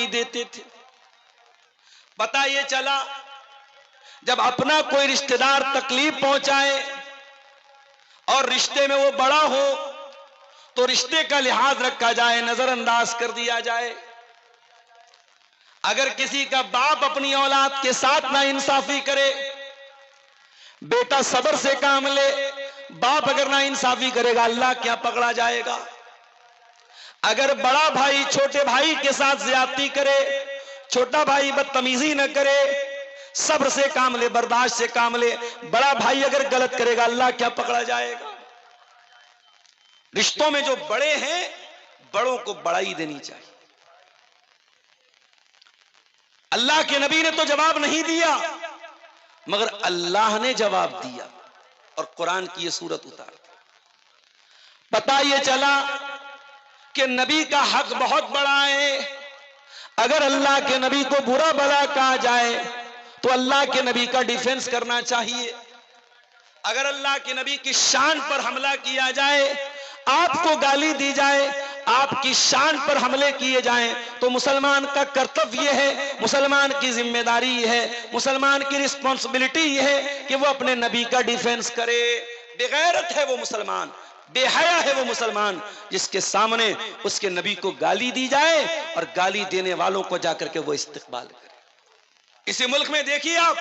देते थे। पता ये चला जब अपना कोई रिश्तेदार तकलीफ पहुंचाए और रिश्ते में वो बड़ा हो तो रिश्ते का लिहाज रखा जाए, नजरअंदाज कर दिया जाए। अगर किसी का बाप अपनी औलाद के साथ नाइंसाफी करे, बेटा सब्र से काम ले, बाप अगर नाइंसाफी करेगा अल्लाह क्या पकड़ा जाएगा। अगर बड़ा भाई छोटे भाई के साथ ज्यादती करे, छोटा भाई बदतमीजी न करे, सब्र से काम ले, बर्दाश्त से काम ले, बड़ा भाई अगर गलत करेगा अल्लाह क्या पकड़ा जाएगा। रिश्तों में जो बड़े हैं बड़ों को बड़ाई देनी चाहिए। अल्लाह के नबी ने तो जवाब नहीं दिया मगर अल्लाह ने जवाब दिया और कुरान की यह सूरत उतार दी। पता यह चला कि नबी का हक बहुत बड़ा है। अगर अल्लाह के नबी को बुरा भला कहा जाए तो अल्लाह के नबी का डिफेंस करना चाहिए। अगर अल्लाह के नबी की शान पर हमला किया जाए, आपको गाली दी जाए, आपकी शान पर हमले किए जाएं, तो मुसलमान का कर्तव्य यह है, मुसलमान की जिम्मेदारी यह है, मुसलमान की रिस्पॉन्सिबिलिटी यह है कि वो अपने नबी का डिफेंस करे। बेगैरत है वो मुसलमान, बेहया है वो मुसलमान जिसके सामने उसके नबी को गाली दी जाए और गाली देने वालों को जाकर के वो इस्तेकबाल करे। इसी मुल्क में देखिए आप,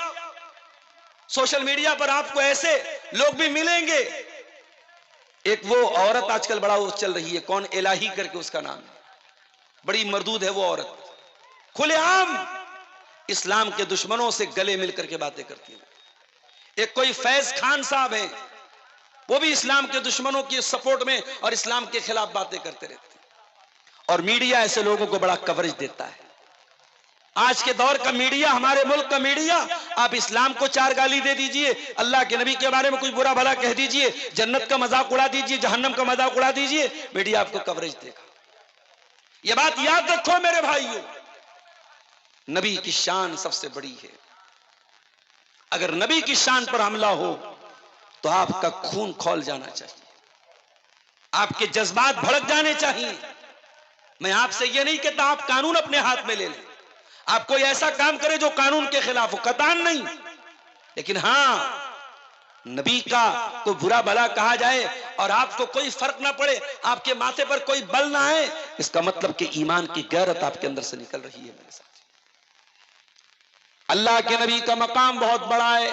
सोशल मीडिया पर आपको ऐसे लोग भी मिलेंगे। एक वो औरत आजकल बड़ा वो चल रही है, कौन इलाही करके उसका नाम है, बड़ी मर्दूद है वो औरत, खुलेआम इस्लाम के दुश्मनों से गले मिलकर के बातें करती है। एक कोई फैज खान साहब है, वो भी इस्लाम के दुश्मनों के सपोर्ट में और इस्लाम के खिलाफ बातें करते रहते हैं और मीडिया ऐसे लोगों को बड़ा कवरेज देता है। आज के दौर का मीडिया, हमारे मुल्क का मीडिया, आप इस्लाम को चार गाली दे दीजिए, अल्लाह के नबी के बारे में कुछ बुरा भला कह दीजिए, जन्नत का मजाक उड़ा दीजिए, जहन्नम का मजाक उड़ा दीजिए, मीडिया आपको कवरेज देगा। यह बात याद रखो मेरे भाइयों, नबी की शान सबसे बड़ी है। अगर नबी की शान पर हमला हो तो आपका खून खौल जाना चाहिए, आपके जज्बात भड़क जाने चाहिए। मैं आपसे यह नहीं कहता आप कानून अपने हाथ में ले लें, आप कोई ऐसा काम करें जो कानून के खिलाफ हो, कतान नहीं, लेकिन हां नबी का कोई बुरा भला कहा जाए और आपको कोई फर्क ना पड़े, आपके माथे पर कोई बल ना आए, इसका मतलब कि ईमान की गैरत आपके अंदर से निकल रही है मेरे साथ। अल्लाह के नबी का मकाम बहुत बड़ा है।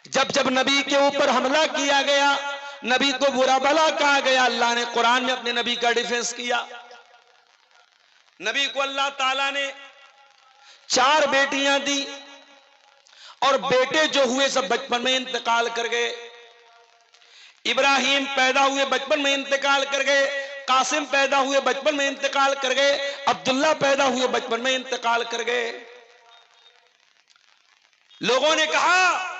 जब जब नबी के ऊपर हमला किया गया, नबी को बुरा भला कहा गया, अल्लाह ने कुरान में अपने नबी का डिफेंस किया। नबी को अल्लाह ताला ने 4 बेटियां दी और बेटे जो हुए सब बचपन में इंतकाल कर गए। इब्राहिम पैदा हुए बचपन में इंतकाल कर गए, कासिम पैदा हुए बचपन में इंतकाल कर गए, अब्दुल्ला पैदा हुए बचपन में इंतकाल कर गए। लोगों ने कहा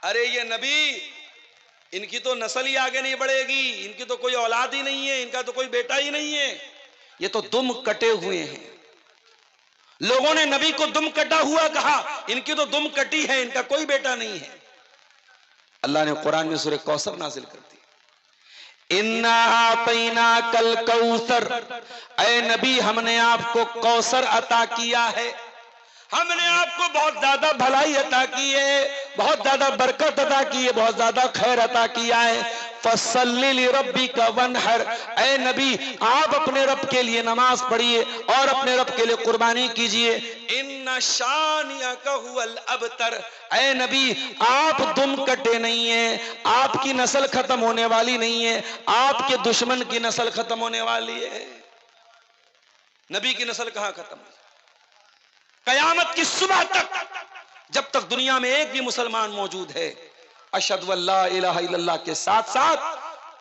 अरे ये नबी, इनकी तो नस्ल ही आगे नहीं बढ़ेगी, इनकी तो कोई औलाद ही नहीं है, इनका तो कोई बेटा ही नहीं है, ये तो दुम कटे हुए हैं। लोगों ने नबी को दुम कटा हुआ कहा, इनकी तो दुम कटी है, इनका कोई बेटा नहीं है। अल्लाह ने कुरान में सूरह कौसर नाजिल कर दी, इन्ना आतैना कल कौसर, ऐ नबी हमने आपको कौसर अता किया है, हमने आपको बहुत ज्यादा भलाई अता की है, बहुत ज्यादा बरकत अता की है, बहुत ज्यादा खैर अता किया है। फसल्ली लिरब्बिका वनहर, ऐ नबी आप अपने रब के लिए नमाज पढ़िए और अपने रब के लिए कुर्बानी कीजिए। इन्ना शानिअका हुवल अबतर, ऐ नबी आप दुम कटे नहीं है, आपकी नस्ल खत्म होने वाली नहीं है, आपके दुश्मन की नस्ल खत्म होने वाली है। नबी की नस्ल कहां खत्म है? कयामत की सुबह तक, जब तक दुनिया में एक भी मुसलमान मौजूद है, अशहदु अल्ला इलाहा इल्लल्लाह के साथ साथ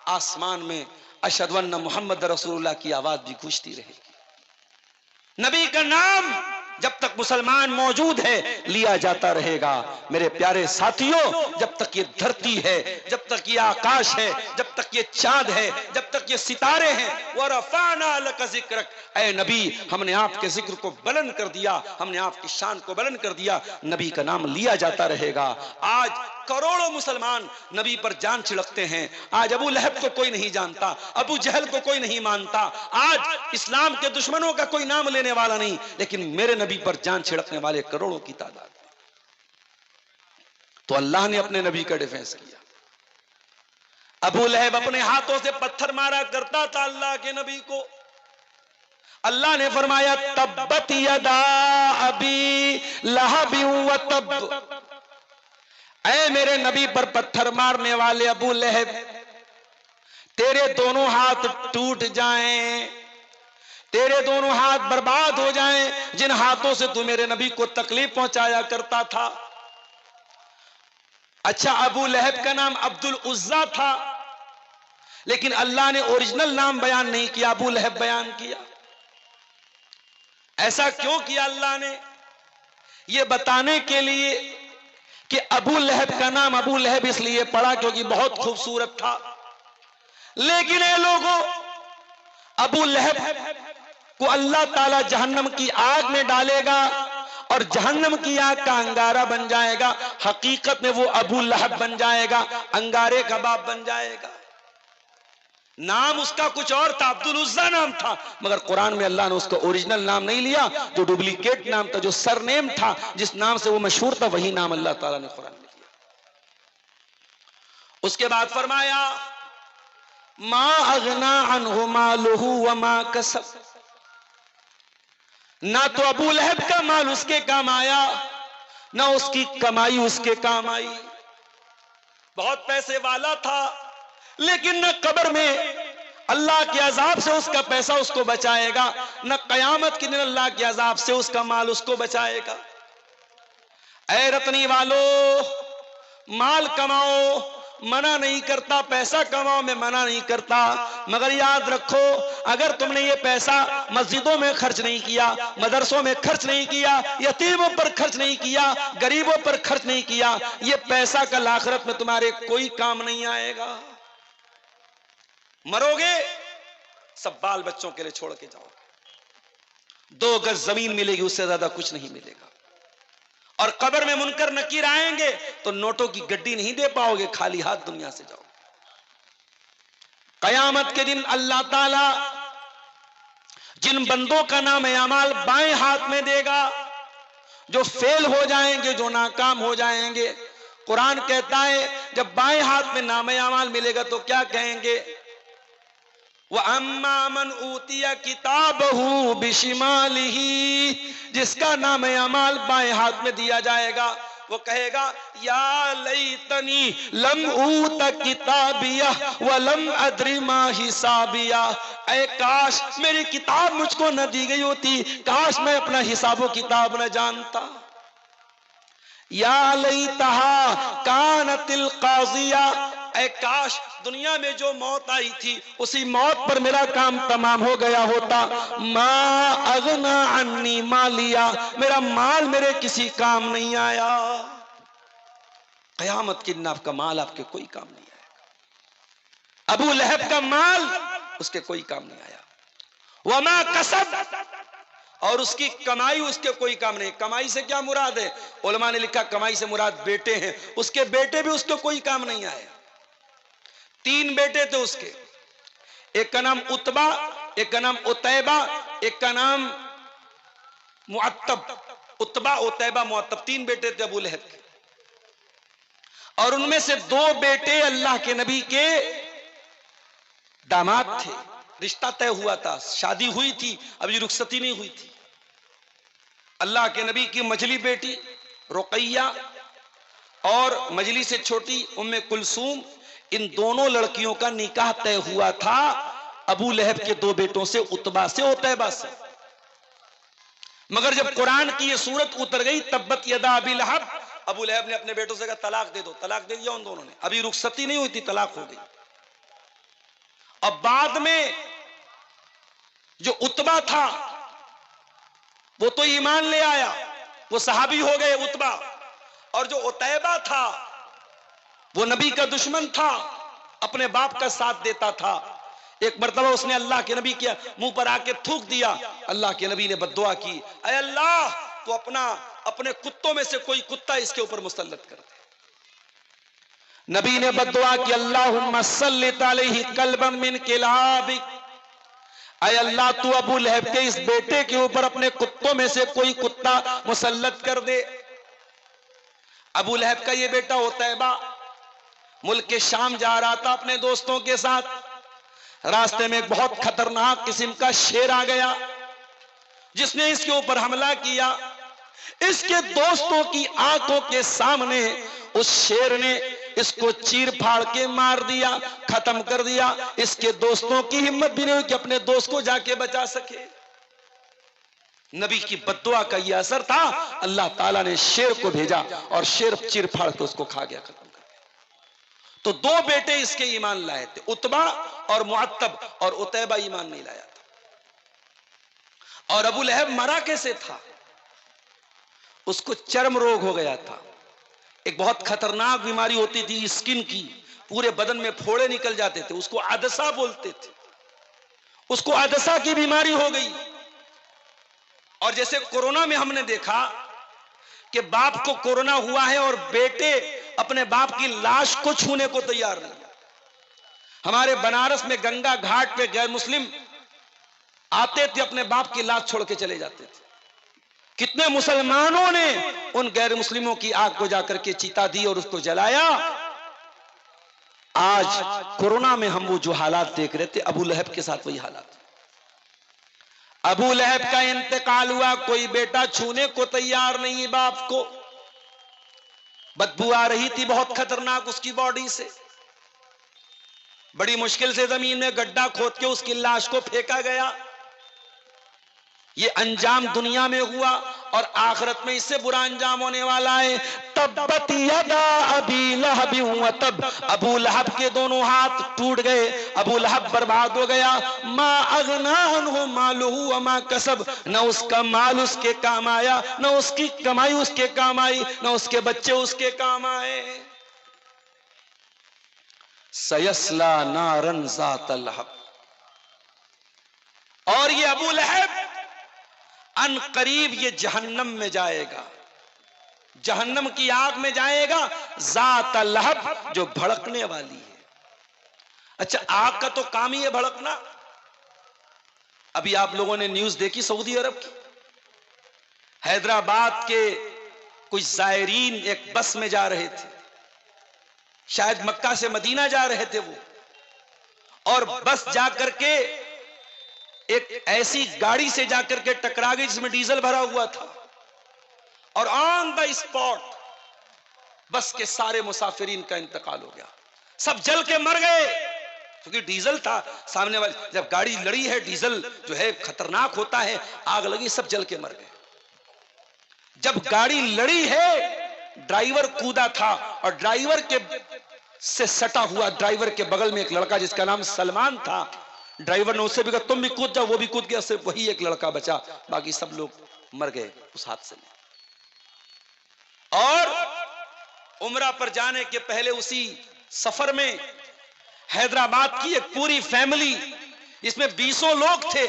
आसमान में अशहदु अन्ना मुहम्मद रसूलुल्लाह की आवाज भी गूंजती रहेगी। नबी का नाम जब तक मुसलमान मौजूद है लिया जाता रहेगा। मेरे प्यारे साथियों, जब तक ये धरती है, जब तक ये आकाश है, जब तक ये चांद है, जब तक ये सितारे हैं, वरफ़अना लका ज़िक्रक, ऐ नबी हमने आपके जिक्र को बुलंद कर दिया, हमने आपकी शान को बुलंद कर दिया। नबी का नाम लिया जाता रहेगा। आज करोड़ों मुसलमान नबी पर जान छिड़कते हैं। आज अबू लहब को कोई नहीं जानता, अबू जहल को कोई नहीं मानता, आज इस्लाम के दुश्मनों का कोई नाम लेने वाला नहीं, लेकिन मेरे नबी पर जान छिड़कने वाले करोड़ों की तादाद। तो अल्लाह ने अपने नबी का डिफेंस किया। अबू लहब अपने हाथों से पत्थर मारा करता था अल्लाह के नबी को। अल्लाह ने फरमाया तब्बत यदा अबी लहब व तब, ऐ मेरे नबी पर पत्थर मारने वाले अबू लहब, तेरे दोनों हाथ टूट जाएं, तेरे दोनों हाथ बर्बाद हो जाएं जिन हाथों से तू मेरे नबी को तकलीफ पहुंचाया करता था। अच्छा, अबू लहब का नाम अब्दुल उज्जा था, लेकिन अल्लाह ने ओरिजिनल नाम बयान नहीं किया, अबू लहब बयान किया। ऐसा क्यों किया अल्लाह ने? यह बताने के लिए कि अबू लहब का नाम अबू लहब इसलिए पड़ा क्योंकि बहुत खूबसूरत था। लेकिन ये लोगों, अबू लहब को अल्लाह ताला जहन्नम की आग में डालेगा और जहन्नम की आग का अंगारा बन जाएगा। हकीकत में वो अबू लहब बन जाएगा, अंगारे का बाप बन जाएगा। नाम उसका कुछ और था, अब्दुल उज्जा नाम था, मगर कुरान में अल्लाह ने उसका ओरिजिनल नाम नहीं लिया, जो डुप्लीकेट नाम था, जो सरनेम था, जिस नाम से वो मशहूर था, वही नाम अल्लाह ताला ने कुरान में दिया। उसके बाद फरमाया मा अगना अन्हु मालुहु व मा कसब, ना तो अबू लहब का माल उसके काम आया, ना उसकी कमाई उसके काम आई। बहुत पैसे वाला था, लेकिन न कब्र में अल्लाह के अजाब से उसका पैसा उसको बचाएगा, न कयामत के दिन अल्लाह के अजाब से उसका माल उसको बचाएगा। ऐ रतनी वालों, माल कमाओ मना नहीं करता, पैसा कमाओ में मना नहीं करता, मगर याद रखो अगर तुमने ये पैसा मस्जिदों में खर्च नहीं किया, मदरसों में खर्च नहीं किया, यतीमों पर खर्च नहीं किया, गरीबों पर खर्च नहीं किया, ये पैसा कल आखिरत में तुम्हारे कोई काम नहीं आएगा। मरोगे सब बाल बच्चों के लिए छोड़ के जाओगे, 2 गज जमीन मिलेगी, उससे ज्यादा कुछ नहीं मिलेगा। और कब्र में मुनकर नकीर आएंगे तो नोटों की गड्डी नहीं दे पाओगे, खाली हाथ दुनिया से जाओगे। कयामत के दिन अल्लाह ताला जिन बंदों का नाम अमाल बाएं हाथ में देगा, जो फेल हो जाएंगे, जो नाकाम हो जाएंगे, कुरान कहता है जब बाएं हाथ में नाम अमाल मिलेगा तो क्या कहेंगे? वह अम्मा मन ऊतिया किताबहू बिशिमालिही, जिसका नाम अमाल बाएं हाथ में दिया जाएगा वो कहेगा या लैतनी लम ऊत किताबिया व लम अद्री मा हिसाबिया, ऐ काश मेरी किताब मुझको न दी गई होती, काश मैं अपना हिसाबो किताब न जानता। या लैतहा कानतिल काजिया, ऐ काश दुनिया में जो मौत आई थी उसी मौत पर मेरा काम तमाम हो गया होता। मा अगना अन्नी मालिया, मेरा माल मेरे किसी काम नहीं आया। कयामत के दिन आपका माल आपके कोई काम नहीं आया। अबू लहब का माल उसके कोई काम नहीं आया। वमा कसब, और उसकी कमाई उसके कोई काम नहीं। कमाई से क्या मुराद है? उलमा ने लिखा कमाई से मुराद बेटे हैं, उसके बेटे भी उसके कोई काम नहीं आए। 3 बेटे थे उसके, एक का नाम उतबा, एक का नाम उतैबा, एक का नाम मुअत्तब। उतबा, उतैबा, मुअत्तब 3 बेटे थे अबू लहब के, और उनमें से 2 बेटे अल्लाह के नबी के दामाद थे। रिश्ता तय हुआ था, शादी हुई थी, अभी रुखसती नहीं हुई थी। अल्लाह के नबी की मजली बेटी रुकैया और मजली से छोटी उम्मे कुलसूम, इन दोनों लड़कियों का निकाह तय हुआ था अबू लहब के 2 बेटों से, उतबा से, उतैबा से। मगर जब कुरान की ये सूरत उतर गई तब्बत यदा अबी लहब, अबू लहब ने अपने बेटों से कहा तलाक दे दो। तलाक दे दिया उन दोनों ने, अभी रुखसती नहीं हुई थी, तलाक हो गई। अब बाद में जो उतबा था वो तो ईमान ले आया, वो सहाबी हो गए उतबा। और जो उतैबा था वो नबी का दुश्मन था, अपने बाप का साथ देता था। एक मर्तबा उसने अल्लाह के नबी के मुंह पर आके थूक दिया। अल्लाह के नबी ने बद्दुआ की, ऐ अल्लाह तो अपने कुत्तों में से कोई कुत्ता इसके ऊपर मुसल्लत कर दे। नबी ने बद्दुआ की, अल्लाहुम्मा सल्लित अलैहि कल्बम मिन किलाबिक, ऐ अल्लाह तू अबू लहब के इस बेटे के ऊपर अपने कुत्तों में से कोई कुत्ता मुसल्लत कर दे। अबू लहब का ये बेटा उतैबा मुल्क के शाम जा रहा था अपने दोस्तों के साथ। रास्ते में एक बहुत खतरनाक किस्म का शेर आ गया जिसने इसके ऊपर हमला किया। इसके दोस्तों की आंखों के सामने उस शेर ने इसको चीर फाड़ के मार दिया, खत्म कर दिया। इसके दोस्तों की हिम्मत भी नहीं हुई कि अपने दोस्त को जाके बचा सके। नबी की बद्दुआ का यह असर था। अल्लाह ताला ने शेर को भेजा और शेर चीर फाड़ के उसको खा गया, खत्म कर गया। तो दो बेटे इसके ईमान लाए थे, उतबा और मुअत्तब, और उतैबा ईमान नहीं लाया था। और अबू लहब मरा कैसे था? उसको चर्म रोग हो गया था, एक बहुत खतरनाक बीमारी होती थी स्किन की, पूरे बदन में फोड़े निकल जाते थे, उसको आदसा बोलते थे। उसको आदसा की बीमारी हो गई। और जैसे कोरोना में हमने देखा कि बाप को कोरोना हुआ है और बेटे अपने बाप की लाश को छूने को तैयार नहीं। हमारे बनारस में गंगा घाट पे गैर मुस्लिम आते थे, अपने बाप की लाश छोड़ के चले जाते थे। कितने मुसलमानों ने उन गैर मुस्लिमों की आग को जाकर के चिता दी और उसको जलाया। आज कोरोना में हम वो जो हालात देख रहे थे, अबू लहब के साथ वही हालात। अबू लहब का इंतकाल हुआ, कोई बेटा छूने को तैयार नहीं बाप को। बदबू आ रही थी बहुत खतरनाक उसकी बॉडी से। बड़ी मुश्किल से जमीन में गड्ढा खोद के उसकी लाश को फेंका गया। ये अंजाम दुनिया में हुआ और आखिरत में इससे बुरा अंजाम होने वाला है। तब्बत यदा अबी लहब व तब, अबू लहब के दोनों हाथ टूट गए, अबू लहब बर्बाद हो गया। मा अगना अन्हु मालुहु व मा कसब, न उसका माल उसके काम आया, न उसकी कमाई उसके काम आई, न उसके बच्चे उसके काम आए। सयस्ला नारन ज़ातल लहब, और ये अबू लहब अन करीब ये जहन्नम में जाएगा, जहन्नम की आग में जाएगा। ज़ात लहब, जो भड़कने वाली है। अच्छा, आग का तो काम ही है भड़कना। अभी आप लोगों ने न्यूज देखी सऊदी अरब की, हैदराबाद के कुछ जायरीन एक बस में जा रहे थे, शायद मक्का से मदीना जा रहे थे वो, और बस जाकर के एक ऐसी गाड़ी से जाकर के टकरा गई जिसमें डीजल भरा हुआ था, और ऑन द स्पॉट बस के सारे मुसाफिरीन का इंतकाल हो गया। सब जल के मर गए क्योंकि डीजल था सामने वाली। जब गाड़ी लड़ी है, डीजल जो है खतरनाक होता है, आग लगी, सब जल के मर गए। जब गाड़ी लड़ी है, ड्राइवर कूदा था, और ड्राइवर के से सटा हुआ ड्राइवर के बगल में एक लड़का जिसका नाम सलमान था। ड्राइवर ने उससे भी कहा तुम भी कूद जाओ, वो भी कूद गया, सिर्फ वही एक लड़का बचा, बाकी सब लोग मर गए उस हादसे में। और उम्रा पर जाने के पहले उसी सफर में हैदराबाद की एक पूरी फैमिली, इसमें 20 लोग थे,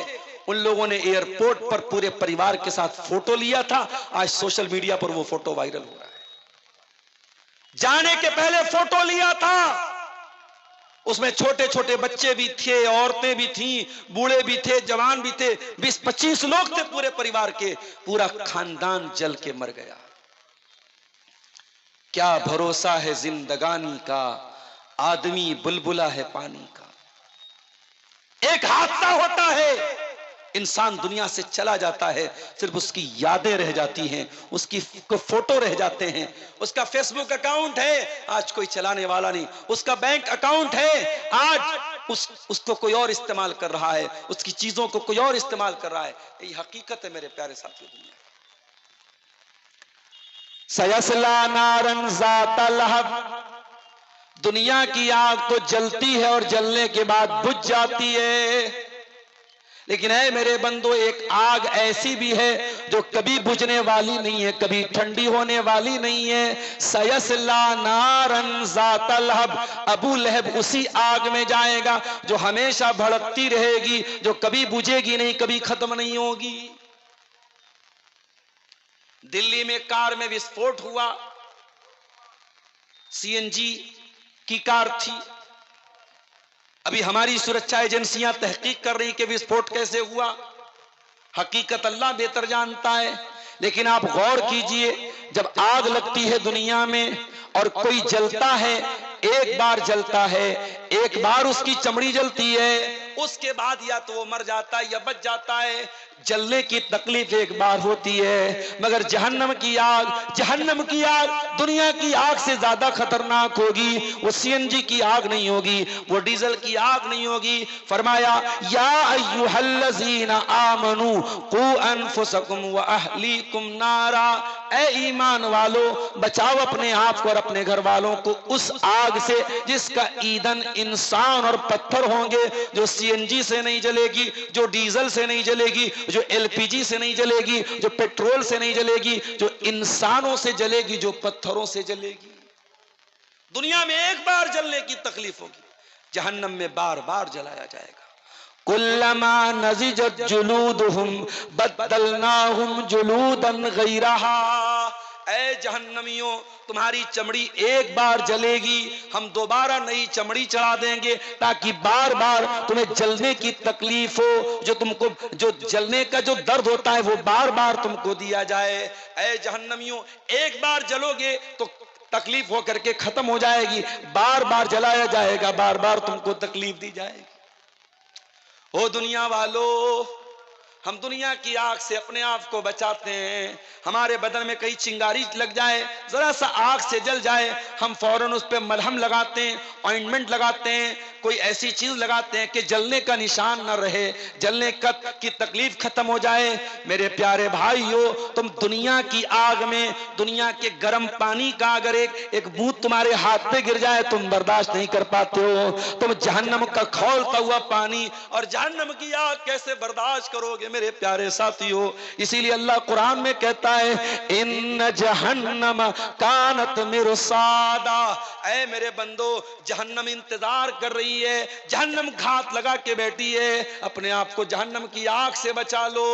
उन लोगों ने एयरपोर्ट पर पूरे परिवार के साथ फोटो लिया था। आज सोशल मीडिया पर वो फोटो वायरल हो रहा है। जाने के पहले फोटो लिया था, उसमें छोटे छोटे बच्चे भी थे, औरतें भी थीं, बूढ़े भी थे, जवान भी थे, 20-25 लोग थे पूरे परिवार के। पूरा खानदान जल के मर गया। क्या भरोसा है जिंदगानी का, आदमी बुलबुला है पानी का। एक हादसा होता है, इंसान दुनिया से चला जाता है, सिर्फ उसकी यादें रह जाती हैं, उसकी फोटो रह जाते हैं। उसका फेसबुक अकाउंट है, आज कोई चलाने वाला नहीं। उसका बैंक अकाउंट है, आज उसको कोई और इस्तेमाल कर रहा है, उसकी चीजों को कोई और इस्तेमाल कर रहा है। ये हकीकत है मेरे प्यारे साथियों। दुनिया सयस्ला नारन ज़ात लहब, दुनिया की आग तो जलती है और जलने के बाद बुझ जाती है, लेकिन है मेरे बंदो, एक आग ऐसी भी है जो कभी बुझने वाली नहीं है, कभी ठंडी होने वाली नहीं है। सयस्ला नारन ज़ातल लहब, अबू लहब उसी आग में जाएगा जो हमेशा भड़कती रहेगी, जो कभी बुझेगी नहीं, कभी खत्म नहीं होगी। दिल्ली में कार में विस्फोट हुआ, सीएनजी की कार थी। अभी हमारी सुरक्षा एजेंसियां तहकीक कर रही कि विस्फोट कैसे हुआ। हकीकत अल्लाह बेहतर जानता है। लेकिन आप गौर कीजिए, जब आग लगती है दुनिया में और कोई जलता है, एक बार जलता है, एक बार उसकी चमड़ी जलती है, उसके बाद या तो वो मर जाता है या बच जाता है। जलने की तकलीफ एक बार होती है, मगर जहन्नम की आग दुनिया की आग से ज्यादा खतरनाक होगी। वो सीएनजी की आग नहीं होगी, वो डीजल की आग नहीं होगी। फरमाया या अय्युहल्लज़ीना आमनू कू अनफुसकुम व अहलीकुम नारा, ए ईमान वालो बचाओ अपने आप को और अपने घर वालों को उस आग से जिसका ईंधन इंसान और पत्थर होंगे, जो सीएनजी से नहीं जलेगी, जो डीजल से नहीं जलेगी, जो एलपीजी से नहीं जलेगी, जो पेट्रोल से नहीं जलेगी, जो इंसानों से जलेगी, जो पत्थरों से जलेगी। दुनिया में एक बार जलने की तकलीफ होगी, जहन्नम में बार बार जलाया जाएगा। कुल्लमा नज़िजत जुलूदुहुम बद्दलनाहुम जुलूदन गैरहा, ऐ जहन्नमियों तुम्हारी चमड़ी एक बार जलेगी, हम दोबारा नई चमड़ी चढ़ा देंगे ताकि बार बार तुम्हें जलने की तकलीफ हो, जो तुमको जो जलने का जो दर्द होता है वो बार बार तुमको दिया जाए। ऐ जहन्नमियों, एक बार जलोगे तो तकलीफ होकर के खत्म हो जाएगी, बार बार जलाया जाएगा, बार बार तुमको तकलीफ दी जाएगी। ओ दुनिया वालों, हम दुनिया की आग से अपने आप को बचाते हैं। हमारे बदन में कहीं चिंगारी लग जाए, जरा सा आग से जल जाए, हम फौरन उस पर मलहम लगाते हैं, ऑइंटमेंट लगाते हैं, कोई ऐसी चीज लगाते हैं कि जलने का निशान न रहे, जलने की तकलीफ खत्म हो जाए। मेरे प्यारे भाइयों, तुम दुनिया की आग में, दुनिया के गर्म पानी का अगर एक बूंद तुम्हारे हाथ पे गिर जाए तुम बर्दाश्त नहीं कर पाते हो। तुम जहन्नम का खौलता हुआ पानी और जहन्नम की आग कैसे बर्दाश्त करोगे मेरे प्यारे साथियों। इसीलिए अल्लाह कुरान में कहता है इन जहन्नम कानत मिरसादा, ऐ मेरे बंदो जहन्नम इंतजार कर रही है, जहन्नम घात लगा के बैठी है, अपने आप को जहन्नम की आग से बचा लो।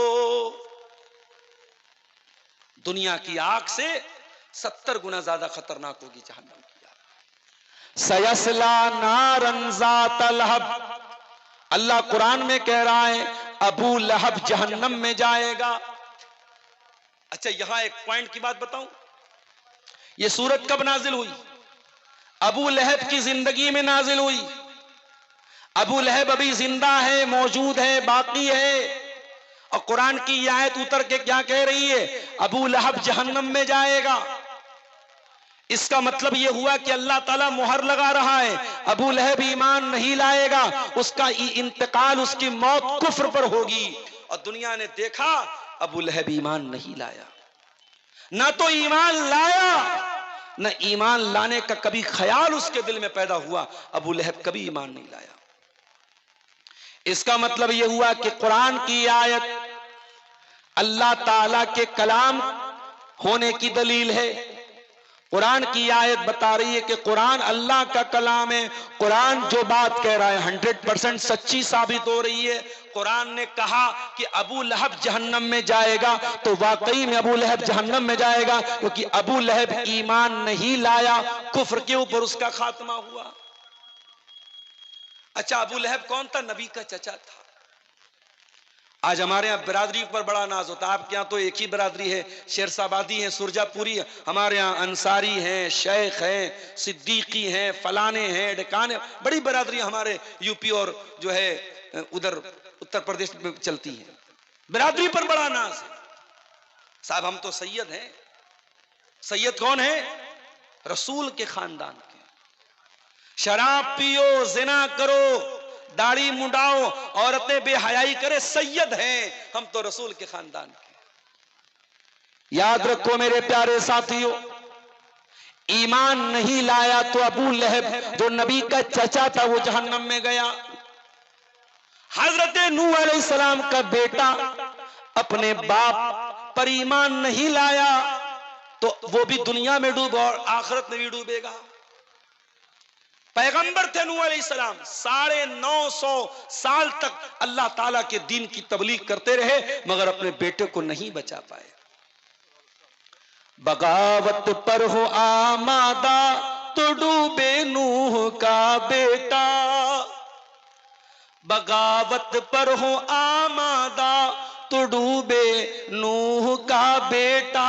दुनिया की आग से 70 गुना ज्यादा खतरनाक होगी जहन्नम की आग। सयस्ला नारन ज़ातल लहब, अल्लाह कुरान में कह रहा है अबू लहब जहन्नम में जाएगा। अच्छा, यहां एक पॉइंट की बात बताऊं, यह सूरत कब नाजिल हुई? अबू लहब की जिंदगी में नाजिल हुई। अबू लहब अभी जिंदा है, मौजूद है, बाकी है, और कुरान की यह आयत उतर के क्या कह रही है? अबू लहब जहन्नम में जाएगा। इसका मतलब यह हुआ कि अल्लाह ताला मुहर लगा रहा है, अबू लहब ईमान नहीं लाएगा, उसका इंतकाल, उसकी मौत कुफ्र पर होगी। और दुनिया ने देखा अबू लहब ईमान नहीं लाया, ना तो ईमान लाया, न ईमान लाने का कभी ख्याल उसके दिल में पैदा हुआ। अबू लहब कभी ईमान नहीं लाया। इसका मतलब यह हुआ कि कुरान की आयत अल्लाह ताला के कलाम होने की दलील है। कुरान की आयत बता रही है कि कुरान अल्लाह का कलाम है। कुरान जो बात कह रहा है 100% सच्ची साबित हो रही है। कुरान ने कहा कि अबू लहब जहन्नम में जाएगा, तो वाकई में अबू लहब जहन्नम में जाएगा, क्योंकि अबू लहब ईमान नहीं लाया, कुफ्र के ऊपर उसका खात्मा हुआ। अच्छा, अबू लहब कौन था? नबी का चचा था। आज हमारे यहाँ बिरादरी पर बड़ा नाज होता है। आपके यहाँ तो एक ही बिरादरी है, शेरशाबादी है, सुरजापुरी है। हमारे यहाँ अंसारी हैं, शेख हैं, सिद्दीकी हैं, फलाने हैं, ढकाने, बड़ी बिरादरी हमारे यूपी और जो है उधर उत्तर प्रदेश में चलती है। बिरादरी पर बड़ा नाज है। साहब हम तो सैयद हैं। सैयद कौन है? रसूल के खानदान के। शराब पियो, जिना करो, दाढ़ी मुंडाओ, औरतें बेहयाई करे, सैयद हैं हम तो रसूल के खानदान के। याद रखो मेरे प्यारे साथियों, ईमान नहीं लाया तो अबू लहब जो नबी का चचा था वो जहन्नम में गया। हजरत नूह अलैहिस्सलाम का बेटा अपने बाप पर ईमान नहीं लाया तो वो भी दुनिया में डूबा और आखिरत में भी डूबेगा। पैगंबर थे नूह अलैहिस्सलाम, 950 साल तक अल्लाह ताला के दीन की तबलीग करते रहे मगर अपने बेटे को नहीं बचा पाए। बगावत पर हो आमादा तो डूबे नूह का बेटा, बगावत पर हो आमादा तो डूबे नूह का बेटा,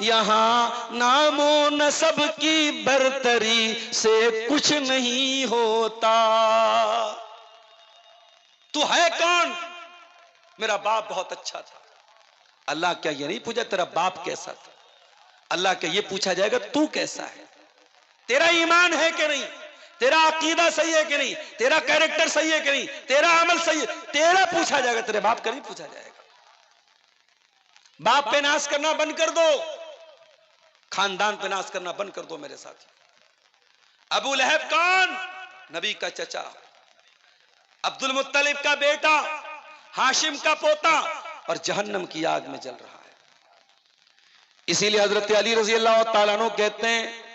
यहां नामो नसब की बरतरी से कुछ नहीं होता। तू है कौन? मेरा बाप बहुत अच्छा था। अल्लाह क्या ये नहीं पूछा तेरा बाप कैसा था? अल्लाह क्या ये पूछा जाएगा तू कैसा है, तेरा ईमान है कि नहीं, तेरा अकीदा सही है कि नहीं, तेरा कैरेक्टर सही है कि नहीं, तेरा अमल सही है, तेरा पूछा जाएगा, तेरे बाप का नहीं पूछा जाएगा। बाप पे नाश करना बंद कर दो, खानदान पे नाश करना बंद कर दो मेरे साथी। अबू लहब कौन? नबी का चचा, अब्दुल मुत्तलिब का बेटा, हाशिम का पोता, और जहन्नम की आग में जल रहा है। इसीलिए हजरत अली रजी अल्लाह तआला अन्हु कहते हैं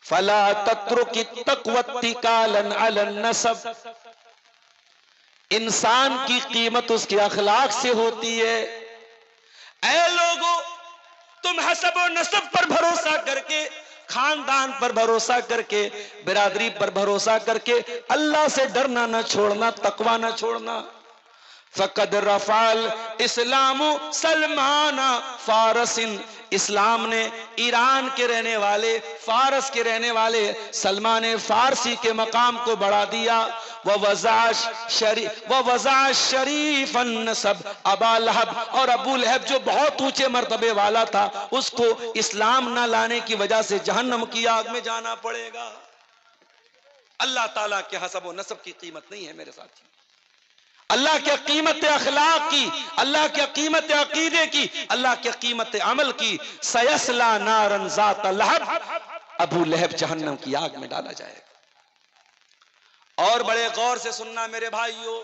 फला तत्रुकी तक़वत्तिकालन अलन नसब, इंसान की कीमत उसके अखलाक से होती है। ऐ लोगों, तुम हसब और नसब पर भरोसा करके, खानदान पर भरोसा करके, बिरादरी पर भरोसा करके अल्लाह से डरना न छोड़ना, तकवा न छोड़ना। फ़क़द रफ़ाल इस्लामु सलमाना फ़ारसिन, इस्लाम ने ईरान के रहने वाले, फारस के रहने वाले सलमान फारसी के मकाम को बढ़ा दिया। वज़ा शरीफ़न नसब अबा लहब, और अबू लहब जो बहुत ऊंचे मर्तबे वाला था उसको इस्लाम ना लाने की वजह से जहन्नम की आग में जाना पड़ेगा। अल्लाह ताला के हसब व नसब की कीमत नहीं है मेरे साथी। अल्लाह की कीमत अखलाक की, अल्लाह की कीमत अकीदे की, अल्लाह की कीमत अमल की। सयस्ला नारन ज़ात लहब, अबू लहब जहन्नम की आग में डाला जाएगा। और बड़े गौर से सुनना मेरे भाइयों,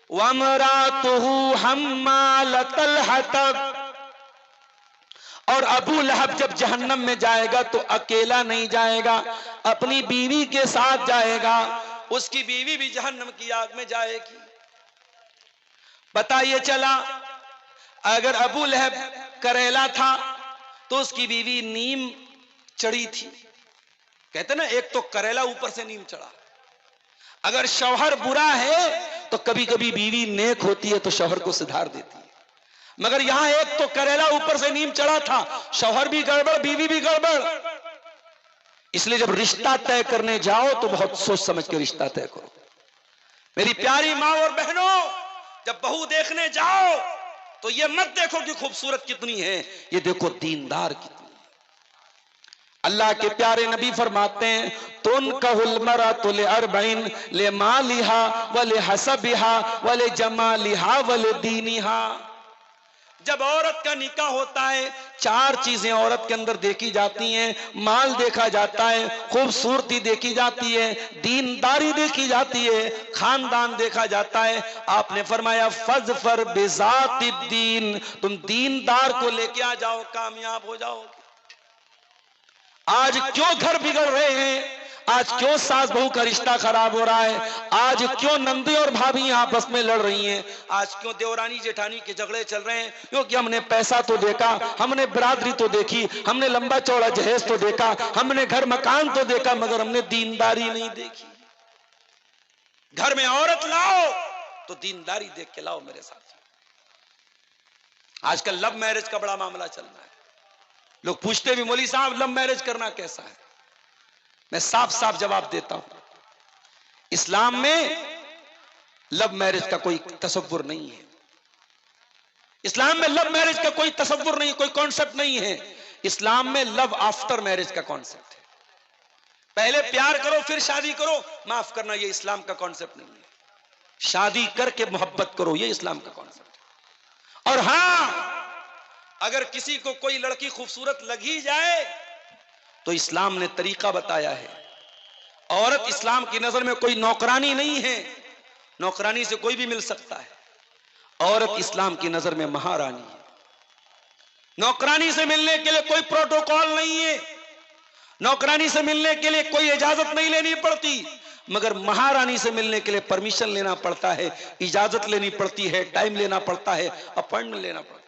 वमरातुहु हम्मालतल हतब, और अबू लहब जब जहन्नम में जाएगा तो अकेला नहीं जाएगा, अपनी बीवी के साथ जाएगा। उसकी बीवी भी जहन्नम की आग में जाएगी। बताइए चला, अगर अबू लहब करेला था तो उसकी बीवी नीम चढ़ी थी। कहते ना एक तो करेला ऊपर से नीम चढ़ा। अगर शौहर बुरा है तो कभी कभी बीवी नेक होती है तो शौहर को सुधार देती है, मगर यहां एक तो करेला ऊपर से नीम चढ़ा था, शौहर भी गड़बड़, बीवी भी गड़बड़। इसलिए जब रिश्ता तय करने जाओ तो बहुत सोच समझ के रिश्ता तय करो। मेरी प्यारी माँ और बहनों, जब बहू देखने जाओ तो ये मत देखो कि खूबसूरत कितनी है, ये देखो दीनदार कितनी है। अल्लाह के प्यारे नबी फरमाते हैं तुनकहुल मरअतु लिअरबईन लिमालिहा व लिहसबिहा व लिजमालिहा व लिदीनिहा। जब औरत का निकाह होता है, 4 चीजें औरत के अंदर देखी जाती हैं। माल देखा जाता है, खूबसूरती देखी जाती है, दीनदारी देखी जाती है, खानदान देखा जाता है। आपने फरमाया फज़फर बिज़ातिद्दीन, तुम दीनदार को लेके आ जाओ, कामयाब हो जाओगे। आज क्यों घर बिगड़ रहे हैं? आज क्यों सास बहू का रिश्ता खराब हो रहा है? आज क्यों नंदी और भाभी आपस में लड़ रही हैं? आज क्यों देवरानी जेठानी के झगड़े चल रहे हैं? क्योंकि हमने पैसा तो देखा, हमने बिरादरी तो देखी, हमने लंबा चौड़ा जहेज तो देखा, हमने घर मकान तो देखा, मगर हमने दीनदारी नहीं देखी। घर में औरत लाओ तो दीनदारी देख के लाओ मेरे साथ। आजकल लव मैरिज का बड़ा मामला चल रहा है। लोग पूछते भी मौलवी साहब लव मैरिज करना कैसा है? मैं साफ साफ जवाब देता हूं, इस्लाम में लव मैरिज का कोई तसव्वुर नहीं है। इस्लाम में लव मैरिज का कोई तसव्वुर नहीं, कोई कॉन्सेप्ट नहीं है। इस्लाम में लव आफ्टर मैरिज का कॉन्सेप्ट है। पहले प्यार करो फिर शादी करो, माफ करना ये इस्लाम का कॉन्सेप्ट नहीं है। शादी करके मोहब्बत करो, ये इस्लाम का कॉन्सेप्ट है। और हां, अगर किसी को कोई लड़की खूबसूरत लगी जाए तो इस्लाम ने तरीका बताया है। औरत इस्लाम की नजर में कोई नौकरानी नहीं है, नौकरानी से कोई भी मिल सकता है। औरत इस्लाम की नजर में महारानी है। नौकरानी से मिलने के लिए कोई प्रोटोकॉल नहीं है, नौकरानी से मिलने के लिए कोई इजाजत नहीं लेनी पड़ती, मगर महारानी से मिलने के लिए परमिशन लेना पड़ता है, इजाजत लेनी पड़ती है, टाइम लेना पड़ता है, अपॉइंटमेंट लेना पड़ता है।